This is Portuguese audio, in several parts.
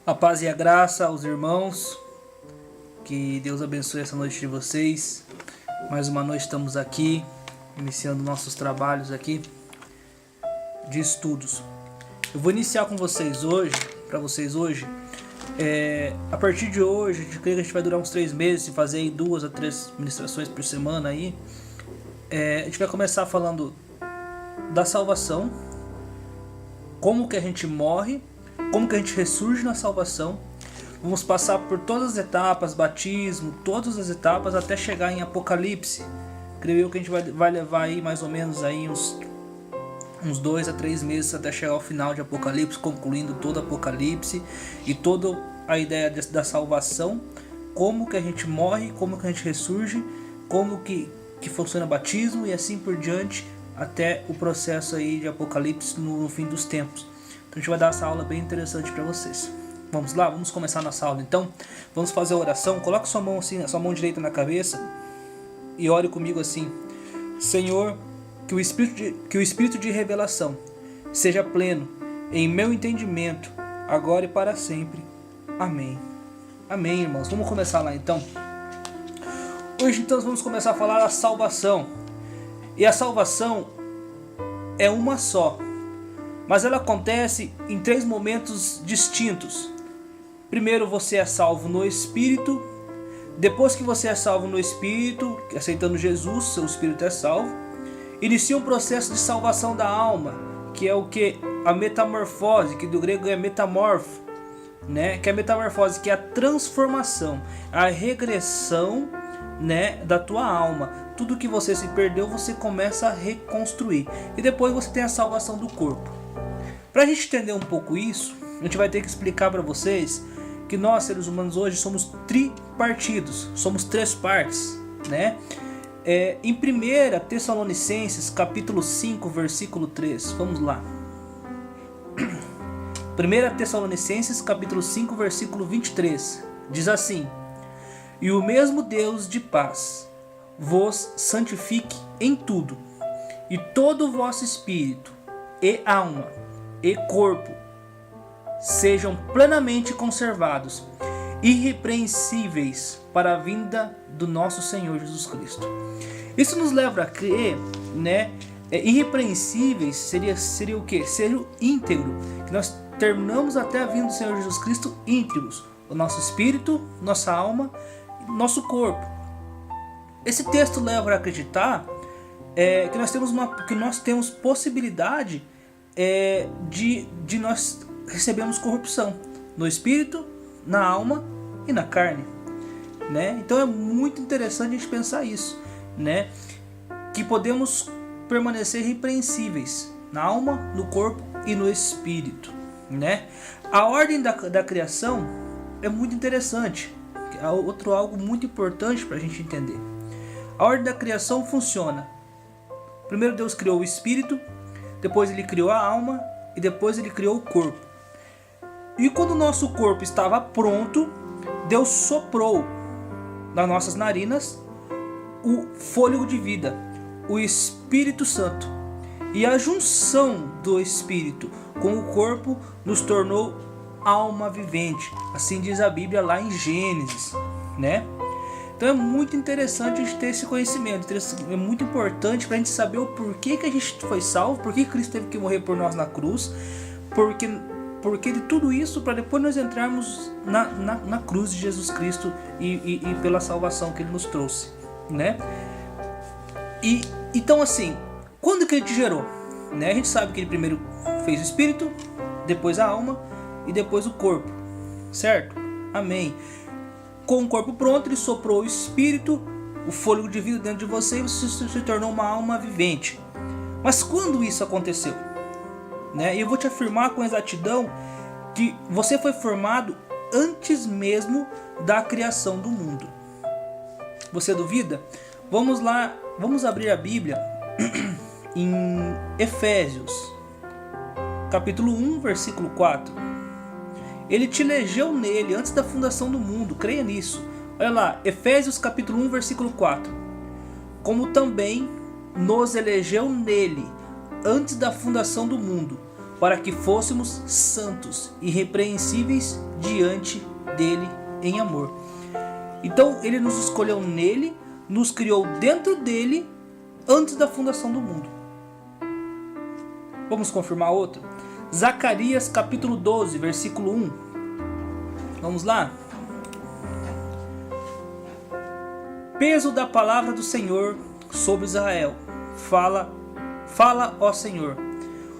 A paz e a graça aos irmãos, que Deus abençoe essa noite de vocês. Mais uma noite estamos aqui, iniciando nossos trabalhos aqui de estudos. Eu vou iniciar com vocês hoje, a partir de hoje, eu creio que a gente vai durar uns 3 meses, e fazer 2 a 3 ministrações por semana aí. A gente vai começar falando da salvação, como que a gente morre, como que a gente ressurge na salvação. Vamos passar por todas as etapas, batismo, todas as etapas, até chegar em Apocalipse. Creio que a gente vai levar aí mais ou menos aí uns 2 a 3 meses até chegar ao final de Apocalipse, concluindo todo Apocalipse e toda a ideia da salvação, como que a gente morre, como que a gente ressurge, como que funciona o batismo e assim por diante, até o processo aí de Apocalipse no fim dos tempos. Então a gente vai dar essa aula bem interessante para vocês. Vamos lá, vamos começar nossa aula então. Vamos fazer a oração. Coloque sua mão assim, sua mão direita na cabeça e ore comigo assim: Senhor, que o espírito de revelação seja pleno em meu entendimento, agora e para sempre. Amém. Amém, irmãos. Vamos começar lá então. Hoje então vamos começar a falar da salvação. E a salvação é uma só, mas ela acontece em 3 momentos distintos. Primeiro você é salvo no Espírito. Depois que você é salvo no Espírito, aceitando Jesus, seu Espírito é salvo. Inicia um processo de salvação da alma, que é o que? A metamorfose, que do grego é metamorfo, né? Que é a metamorfose, que é a transformação, a regressão, né, da tua alma. Tudo que você se perdeu, você começa a reconstruir. E depois você tem a salvação do corpo. Para a gente entender um pouco isso, a gente vai ter que explicar para vocês que nós, seres humanos, hoje somos tripartidos, somos 3 partes, né? Em 1 Tessalonicenses, capítulo 5, versículo 3, vamos lá. 1 Tessalonicenses, capítulo 5, versículo 23, diz assim: E o mesmo Deus de paz vos santifique em tudo, e todo o vosso espírito, e alma, e corpo sejam plenamente conservados, irrepreensíveis para a vinda do nosso Senhor Jesus Cristo. Isso nos leva a crer, né? Irrepreensíveis seria o que? Seria o íntegro, que nós terminamos até a vinda do Senhor Jesus Cristo íntegros, o nosso espírito, nossa alma, nosso corpo. Esse texto leva a acreditar que nós temos possibilidade de nós recebermos corrupção no espírito, na alma e na carne, né? Então é muito interessante a gente pensar isso, né? Que podemos permanecer irrepreensíveis na alma, no corpo e no espírito, né? A ordem da criação é muito interessante, é algo muito importante para a gente entender. A ordem da criação funciona: primeiro Deus criou o espírito, depois ele criou a alma e depois ele criou o corpo. E quando o nosso corpo estava pronto, Deus soprou nas nossas narinas o fôlego de vida, o Espírito Santo. E a junção do Espírito com o corpo nos tornou alma vivente. Assim diz a Bíblia lá em Gênesis, né? Então é muito interessante a gente ter esse conhecimento. É muito importante para a gente saber o porquê que a gente foi salvo, por que Cristo teve que morrer por nós na cruz, porque de tudo isso, para depois nós entrarmos na cruz de Jesus Cristo e pela salvação que Ele nos trouxe, né? E então assim, quando que Ele te gerou, né? A gente sabe que Ele primeiro fez o espírito, depois a alma e depois o corpo, certo? Amém. Com o corpo pronto, Ele soprou o espírito, o fôlego de vida dentro de você, e você se tornou uma alma vivente. Mas quando isso aconteceu, né? E eu vou te afirmar com exatidão que você foi formado antes mesmo da criação do mundo. Você duvida? Vamos lá, vamos abrir a Bíblia em Efésios, capítulo 1, versículo 4. Ele te elegeu nele antes da fundação do mundo, creia nisso. Olha lá, Efésios capítulo 1, versículo 4. Como também nos elegeu nele antes da fundação do mundo, para que fôssemos santos, irrepreensíveis diante dele em amor. Então ele nos escolheu nele, nos criou dentro dele antes da fundação do mundo. Vamos confirmar outro? Zacarias capítulo 12, versículo 1. Vamos lá? Peso da palavra do Senhor sobre Israel. Fala, ó Senhor,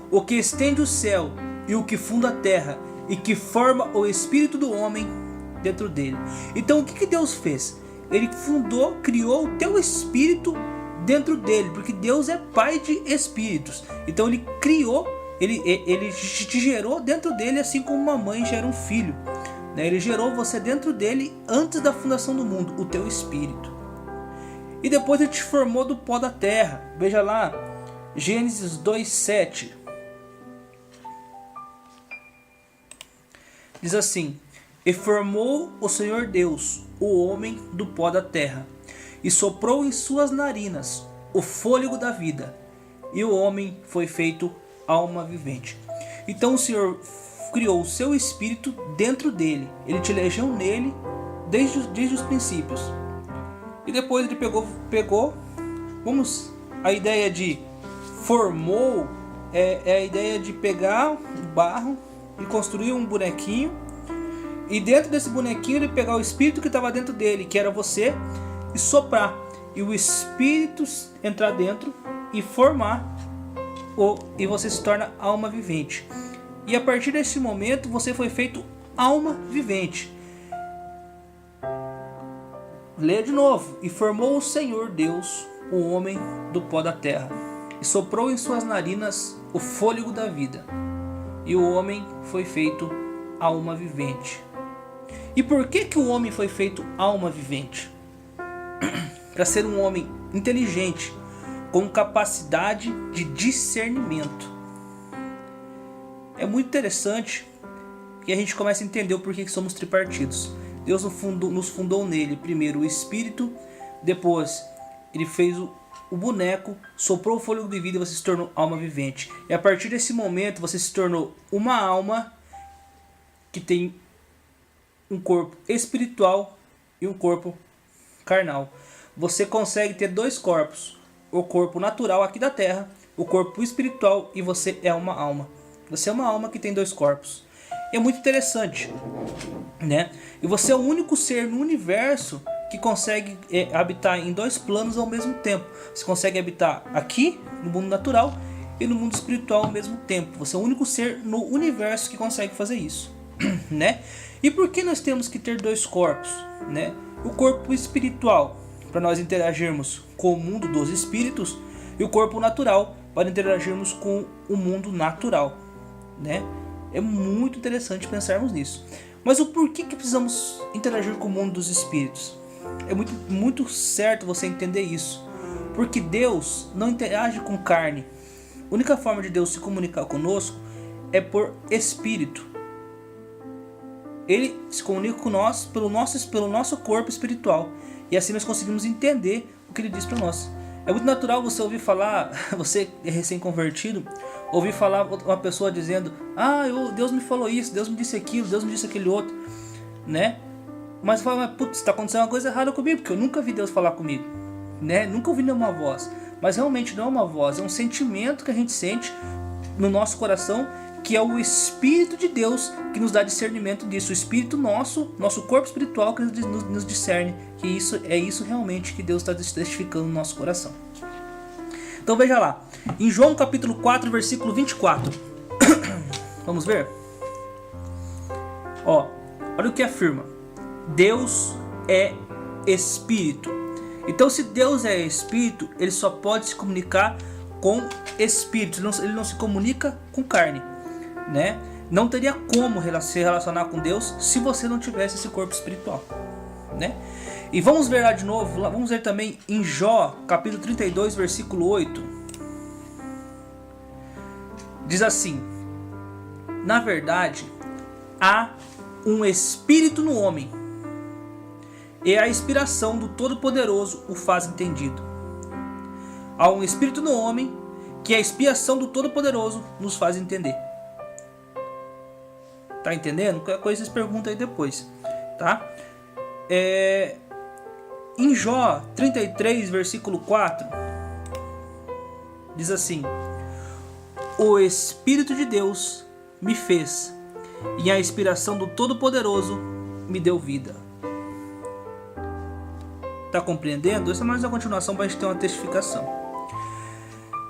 o que estende o céu e o que funda a terra e que forma o espírito do homem dentro dele. Então o que Deus fez? Ele fundou, criou o teu espírito dentro dele, porque Deus é pai de espíritos. Então ele criou, ele te gerou dentro dele, assim como uma mãe gera um filho, né? Ele gerou você dentro dele antes da fundação do mundo, o teu espírito. E depois ele te formou do pó da terra. Veja lá, Gênesis 2:7. Diz assim: e formou o Senhor Deus o homem do pó da terra, e soprou em suas narinas o fôlego da vida, e o homem foi feito alma vivente. Então o Senhor criou o seu espírito dentro dele, ele te elegeu nele desde os princípios. E depois ele pegou, a ideia de formou é a ideia de pegar o barro e construir um bonequinho, e dentro desse bonequinho ele pegar o espírito que estava dentro dele, que era você, e soprar, e o espírito entrar dentro e formar, e você se torna alma vivente. E a partir desse momento você foi feito alma vivente. Lê de novo. E formou o Senhor Deus o homem do pó da terra, e soprou em suas narinas o fôlego da vida, e o homem foi feito alma vivente. E por que o homem foi feito alma vivente? Para ser um homem inteligente, com capacidade de discernimento. É muito interessante que a gente começa a entender o porquê que somos tripartidos. Deus nos fundou nele, primeiro o espírito, depois ele fez o boneco, soprou o fôlego de vida e você se tornou alma vivente. E a partir desse momento você se tornou uma alma que tem um corpo espiritual e um corpo carnal. Você consegue ter dois corpos, o corpo natural aqui da terra, o corpo espiritual, e você é uma alma. Você é uma alma que tem dois corpos. É muito interessante, né? E você é o único ser no universo que consegue habitar em dois planos ao mesmo tempo. Você consegue habitar aqui, no mundo natural, e no mundo espiritual ao mesmo tempo. Você é o único ser no universo que consegue fazer isso, né? E por que nós temos que ter dois corpos, né? O corpo espiritual, para nós interagirmos com o mundo dos espíritos, e o corpo natural, para interagirmos com o mundo natural, né? É muito interessante pensarmos nisso. Mas o porquê que precisamos interagir com o mundo dos espíritos? É muito certo você entender isso. Porque Deus não interage com carne. A única forma de Deus se comunicar conosco é por espírito. Ele se comunica com nós pelo nosso corpo espiritual. E assim nós conseguimos entender o que ele diz para nós. É muito natural você ouvir falar, você é recém-convertido, ouvir falar uma pessoa dizendo: Deus me falou isso, Deus me disse aquilo, Deus me disse aquele outro, né? Mas você fala: putz, está acontecendo uma coisa errada comigo, porque eu nunca vi Deus falar comigo, né? Nunca ouvi nenhuma voz. Mas realmente não é uma voz, é um sentimento que a gente sente no nosso coração, que é o Espírito de Deus que nos dá discernimento disso. O Espírito nosso corpo espiritual que nos discerne que isso é isso realmente que Deus está testificando no nosso coração. Então veja lá, em João capítulo 4, versículo 24. Vamos ver? Olha o que afirma: Deus é Espírito. Então se Deus é Espírito, ele só pode se comunicar com Espírito, ele não se comunica com carne, né? Não teria como se relacionar com Deus se você não tivesse esse corpo espiritual, né? E vamos ver lá de novo, vamos ver também em Jó, capítulo 32, versículo 8. Diz assim: na verdade, há um espírito no homem, e a inspiração do Todo-Poderoso o faz entendido. Há um espírito no homem, que a expiação do Todo-Poderoso nos faz entender. Tá entendendo? Qualquer coisa vocês perguntam aí depois, tá? Em Jó 33, versículo 4, diz assim: o Espírito de Deus me fez, e a inspiração do Todo-Poderoso me deu vida. Tá compreendendo? Essa é mais uma continuação para a gente ter uma testificação.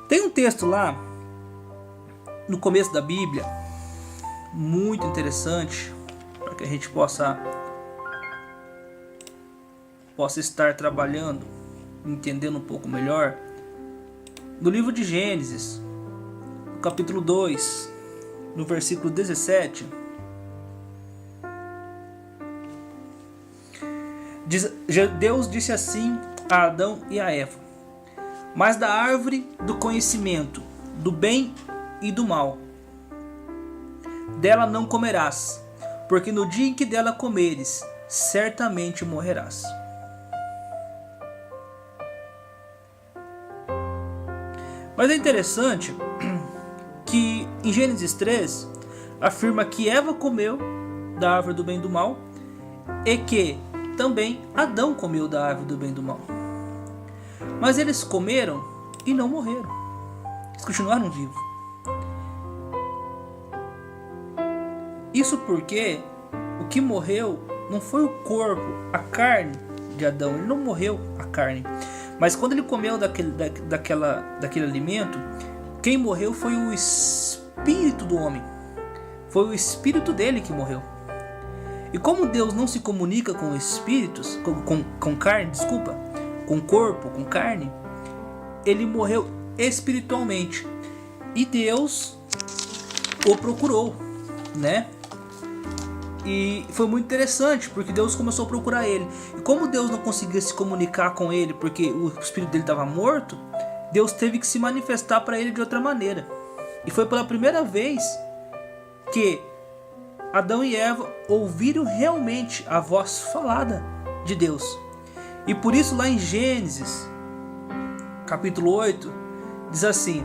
Tem um texto lá no começo da Bíblia muito interessante para que a gente possa estar trabalhando, entendendo um pouco melhor. No livro de Gênesis, no capítulo 2, no versículo 17, Deus disse assim a Adão e a Eva: mas da árvore do conhecimento do bem e do mal, dela não comerás, porque no dia em que dela comeres, certamente morrerás. Mas é interessante que em Gênesis 3 afirma que Eva comeu da árvore do bem e do mal e que também Adão comeu da árvore do bem e do mal. Mas eles comeram e não morreram. Eles continuaram vivos. Isso porque o que morreu não foi o corpo, a carne de Adão. Ele não morreu a carne. Mas quando ele comeu daquele alimento, quem morreu foi o espírito do homem. Foi o espírito dele que morreu. E como Deus não se comunica com espíritos, com carne, com corpo, com carne, ele morreu espiritualmente. E Deus o procurou, né? E foi muito interessante, porque Deus começou a procurar ele. E como Deus não conseguia se comunicar com ele, porque o espírito dele estava morto, Deus teve que se manifestar para ele de outra maneira. E foi pela primeira vez que Adão e Eva ouviram realmente a voz falada de Deus. E por isso lá em Gênesis, capítulo 8, diz assim: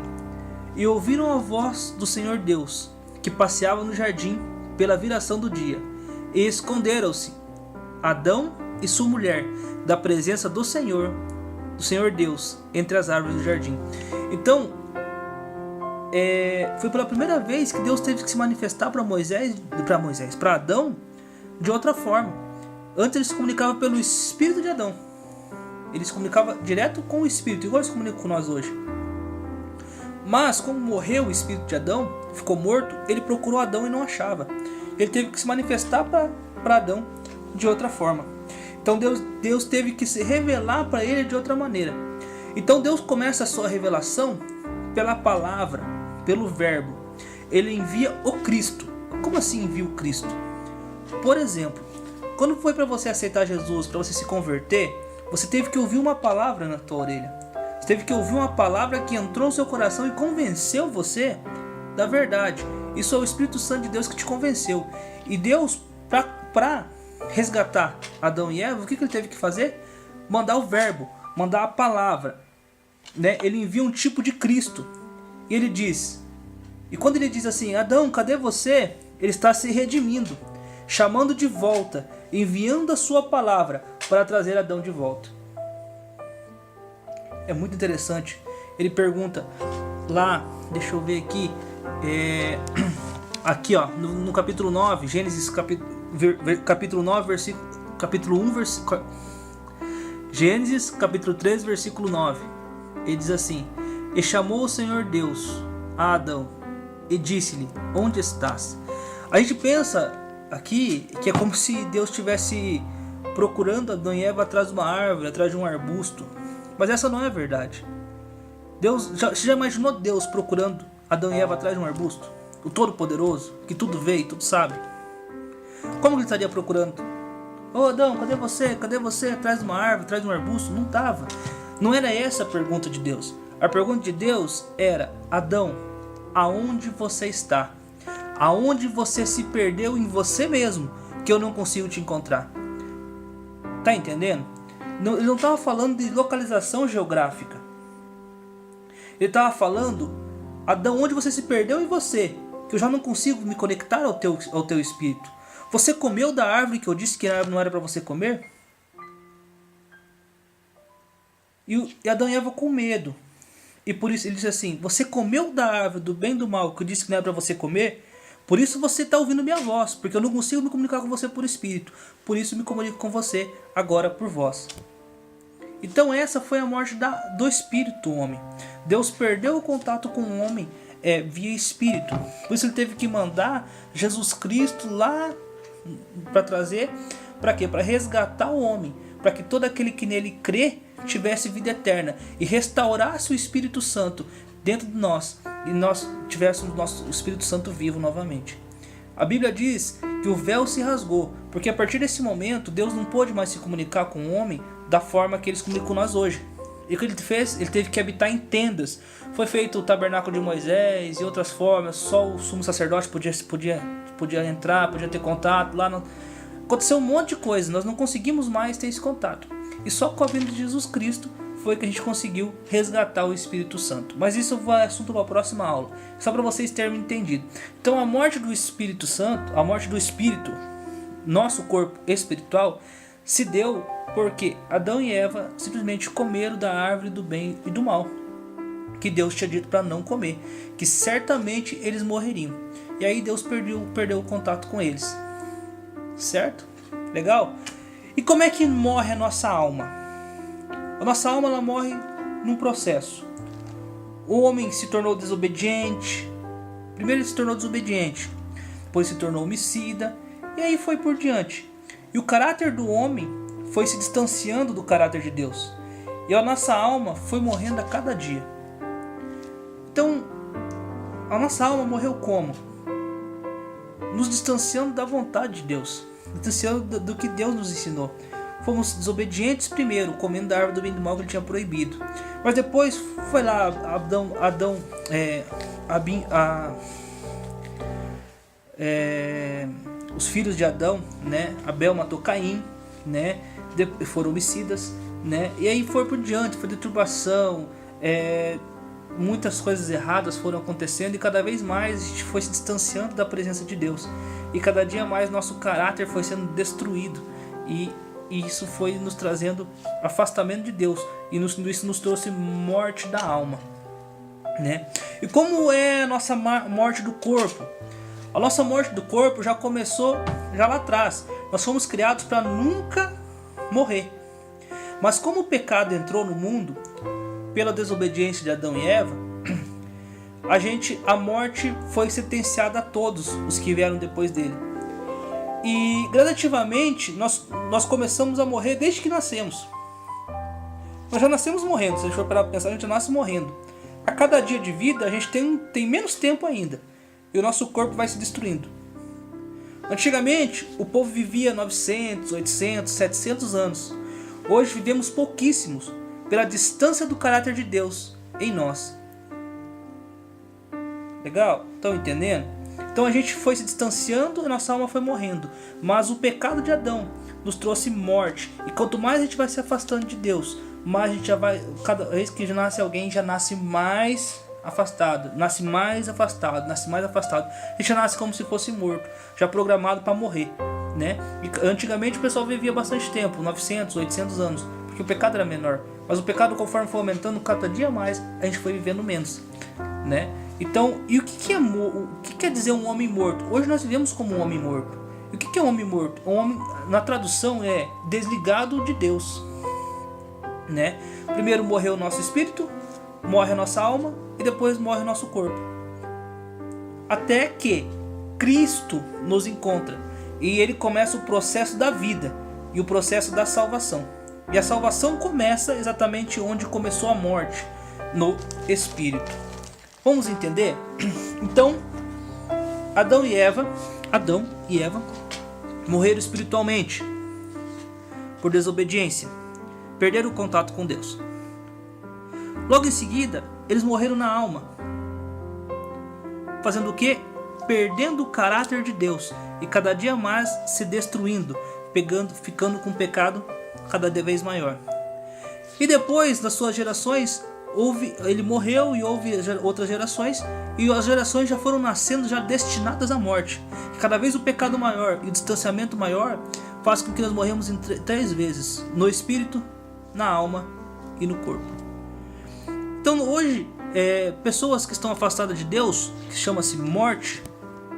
e ouviram a voz do Senhor Deus, que passeava no jardim pela viração do dia, e esconderam-se Adão e sua mulher da presença do Senhor Deus, entre as árvores do jardim. Então, foi pela primeira vez que Deus teve que se manifestar para Adão de outra forma. Antes ele se comunicava pelo espírito de Adão. Ele se comunicava direto com o espírito, igual ele se comunica com nós hoje. Mas como morreu o espírito de Adão, ficou morto, ele procurou Adão e não achava. Ele teve que se manifestar para Adão de outra forma. Então Deus teve que se revelar para ele de outra maneira. Então Deus começa a sua revelação pela palavra, pelo verbo. Ele envia o Cristo. Como assim envia o Cristo? Por exemplo, quando foi para você aceitar Jesus, para você se converter, você teve que ouvir uma palavra na tua orelha. Você teve que ouvir uma palavra que entrou no seu coração e convenceu você da verdade. Isso é o Espírito Santo de Deus que te convenceu. E Deus, para resgatar Adão e Eva, o que ele teve que fazer? Mandar o verbo, mandar a palavra, né? Ele envia um tipo de Cristo. E ele diz, e quando ele diz assim: Adão, cadê você? Ele está se redimindo, chamando de volta, enviando a sua palavra para trazer Adão de volta. É muito interessante. Ele pergunta lá, deixa eu ver aqui, aqui ó, no capítulo 9, Gênesis capítulo 9, capítulo 1, Gênesis capítulo 3, versículo 9. Ele diz assim: e chamou o Senhor Deus a Adão e disse-lhe: onde estás? A gente pensa aqui que é como se Deus estivesse procurando Adão e Eva atrás de uma árvore, atrás de um arbusto. Mas essa não é a verdade. Você já imaginou Deus procurando Adão e Eva atrás de um arbusto? O Todo-Poderoso, que tudo vê e tudo sabe. Como ele estaria procurando? Ô Adão, cadê você? Cadê você? Atrás de uma árvore, atrás de um arbusto? Não estava. Não era essa a pergunta de Deus. A pergunta de Deus era: Adão, aonde você está? Aonde você se perdeu em você mesmo, que eu não consigo te encontrar? Tá entendendo? Ele não estava falando de localização geográfica. Ele estava falando: Adão, onde você se perdeu em você, que eu já não consigo me conectar ao teu espírito. Você comeu da árvore que eu disse que não era para você comer? E Adão e Eva com medo. E por isso ele disse assim: você comeu da árvore do bem e do mal que eu disse que não era para você comer? Por isso você está ouvindo minha voz, porque eu não consigo me comunicar com você por espírito. Por isso me comunico com você agora por voz. Então essa foi a morte do espírito do homem. Deus perdeu o contato com o homem via espírito. Por isso ele teve que mandar Jesus Cristo lá para trazer, para quê? Para resgatar o homem, para que todo aquele que nele crê tivesse vida eterna e restaurasse o Espírito Santo dentro de nós, e nós tivéssemos nosso Espírito Santo vivo novamente. A Bíblia diz que o véu se rasgou, porque a partir desse momento Deus não pôde mais se comunicar com o homem da forma que ele se comunica com nós hoje. E o que ele fez? Ele teve que habitar em tendas. Foi feito o tabernáculo de Moisés e outras formas, só o sumo sacerdote podia entrar, podia ter contato lá. Aconteceu um monte de coisa, nós não conseguimos mais ter esse contato. E só com a vinda de Jesus Cristo foi que a gente conseguiu resgatar o Espírito Santo. Mas isso é assunto para a próxima aula, só para vocês terem entendido. Então a morte do Espírito Santo, a morte do Espírito, nosso corpo espiritual, se deu porque Adão e Eva simplesmente comeram da árvore do bem e do mal, que Deus tinha dito para não comer, que certamente eles morreriam. E aí Deus perdeu o contato com eles. Certo? Legal? E como é que morre a nossa alma? A nossa alma ela morre num processo. O homem se tornou desobediente. Primeiro ele se tornou desobediente, depois se tornou homicida, e aí foi por diante. E o caráter do homem foi se distanciando do caráter de Deus. E a nossa alma foi morrendo a cada dia. Então, a nossa alma morreu como? Nos distanciando da vontade de Deus, distanciando do que Deus nos ensinou. Fomos desobedientes primeiro, comendo da árvore do bem e do mal que ele tinha proibido. Mas depois foi lá os filhos de Adão, né? Abel matou Caim, né? Foram homicidas, né? E aí foi por diante, foi deturbação, muitas coisas erradas foram acontecendo e cada vez mais a gente foi se distanciando da presença de Deus. E cada dia mais nosso caráter foi sendo destruído. E isso foi nos trazendo afastamento de Deus. E isso nos trouxe morte da alma, né? E como é a nossa morte do corpo? A nossa morte do corpo já começou já lá atrás. Nós fomos criados para nunca morrer. Mas como o pecado entrou no mundo, pela desobediência de Adão e Eva, a morte foi sentenciada a todos os que vieram depois dele. E gradativamente nós começamos a morrer desde que nascemos. Nós já nascemos morrendo. Se a gente for parar para pensar, a gente já nasce morrendo. A cada dia de vida a gente tem menos tempo ainda. E o nosso corpo vai se destruindo. Antigamente o povo vivia 900, 800, 700 anos. Hoje vivemos pouquíssimos pela distância do caráter de Deus em nós. Legal? Estão entendendo? Então a gente foi se distanciando e nossa alma foi morrendo. Mas o pecado de Adão nos trouxe morte. E quanto mais a gente vai se afastando de Deus, mais a gente já vai... Cada vez que já nasce alguém, já nasce mais afastado. Nasce mais afastado, nasce mais afastado. A gente já nasce como se fosse morto, já programado para morrer, né? E antigamente o pessoal vivia bastante tempo, 900, 800 anos, porque o pecado era menor. Mas o pecado, conforme foi aumentando, cada dia mais, a gente foi vivendo menos, né? Então, e o que quer dizer um homem morto? Hoje nós vivemos como um homem morto. E o que é um homem morto? Um homem, na tradução, é desligado de Deus, né? Primeiro morreu o nosso espírito, morre a nossa alma e depois morre o nosso corpo. Até que Cristo nos encontra e ele começa o processo da vida e o processo da salvação. E a salvação começa exatamente onde começou a morte, no espírito. Vamos entender? Então, Adão e Eva morreram espiritualmente por desobediência, perderam o contato com Deus. Logo em seguida, eles morreram na alma, fazendo o quê? Perdendo o caráter de Deus e cada dia mais se destruindo, ficando com o pecado cada vez maior. E depois das suas gerações, ele morreu e houve outras gerações, e as gerações já foram nascendo já destinadas à morte. E cada vez o pecado maior e o distanciamento maior faz com que nós morremos em 3 vezes: no espírito, na alma e no corpo. Então hoje, pessoas que estão afastadas de Deus, que chama-se morte,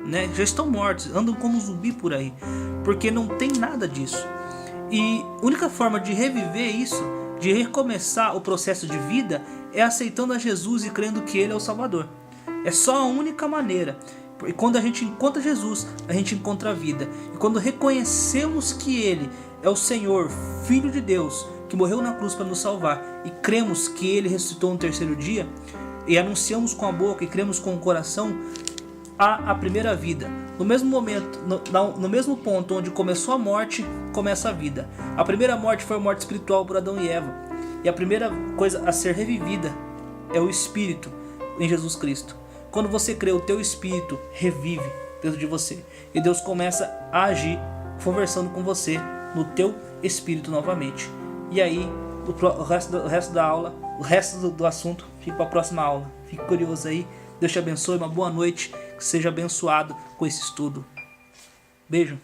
né, já estão mortos, andam como um zumbi por aí, porque não tem nada disso. E a única forma de reviver isso, de recomeçar o processo de vida, é aceitando a Jesus e crendo que Ele é o Salvador. É só a única maneira. E quando a gente encontra Jesus, a gente encontra a vida. E quando reconhecemos que Ele é o Senhor, Filho de Deus, que morreu na cruz para nos salvar, e cremos que Ele ressuscitou no 3º dia, e anunciamos com a boca e cremos com o coração, há a primeira vida. No mesmo momento, no mesmo ponto onde começou a morte, começa a vida. A primeira morte foi a morte espiritual por Adão e Eva. E a primeira coisa a ser revivida é o Espírito em Jesus Cristo. Quando você crê, o teu Espírito revive dentro de você. E Deus começa a agir, conversando com você no teu Espírito novamente. E aí, o resto da aula, o resto do assunto, fica para a próxima aula. Fique curioso aí. Deus te abençoe, uma boa noite. Que seja abençoado com esse estudo. Beijo.